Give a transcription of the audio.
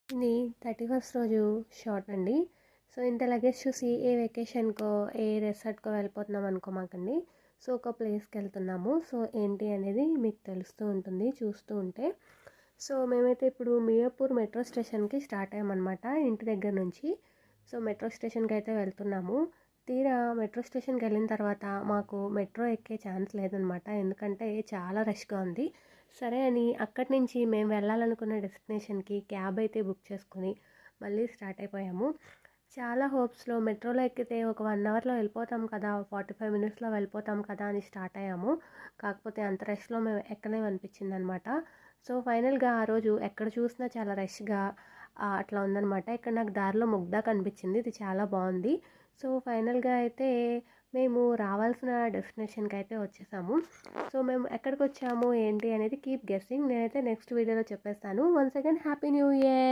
ఇది 31st రోజు shot అండి. సో, ఇంత లగేజ్ చూసి ఏ వెకేషన్‌కో, ఏ రిసార్ట్‌కో వెళ్ళిపోతున్నాం అనుకోమాకండి. సో, ఒక ప్లేస్‌కెళ్తున్నాము. సో, ఏంటి అనేది మీకు తెలుస్తూ ఉంటుంది చూస్తూ ఉంటే. సో, మేమైతే ఇప్పుడు మియాపూర్ మెట్రో స్టేషన్‌కి స్టార్ట్ అయ్యామనమాట ఇంటి దగ్గర నుంచి. సో, మెట్రో స్టేషన్‌కైతే వెళ్తున్నాము. తీరా మెట్రో స్టేషన్‌కెళ్ళిన తర్వాత మాకు మెట్రో ఎక్కే ఛాన్స్ లేదనమాట. ఎందుకంటే చాలా రష్‌గా ఉంది. సరే అని అక్కడి నుంచి మేము వెళ్ళాలనుకున్న డెస్టినేషన్‌కి క్యాబ్ అయితే బుక్ చేసుకొని మళ్ళీ స్టార్ట్ అయిపోయాము. చాలా హోప్స్‌లో మెట్రోలో ఎక్కితే ఒక 1 అవర్‌లో వెళ్ళిపోతాం కదా! 45 మినిట్స్‌లో వెళ్ళిపోతాం కదా! అని స్టార్ట్ అయ్యాము. కాకపోతే అంత రష్‌లో మేము ఎక్కలేమనిపించిందనమాట. సో, ఫైనల్‌గా ఆ రోజు ఎక్కడ చూసినా చాలా రష్‌గా అట్లా ఉందనమాట. ఇక్కడ నాకు దారిలో ముగ్ధా కనిపించింది. ఇది చాలా బావుంది. సో, ఫైనల్‌గా అయితే మేము రావాల్సిన డెస్టినేషన్‌కి అయితే వచ్చేసాము. సో, మేము ఎక్కడికొచ్చాము ఏంటి అనేది కీప్ గెస్సింగ్. నేనైతే నెక్స్ట్ వీడియోలో చెప్పేస్తాను. Once again happy new year.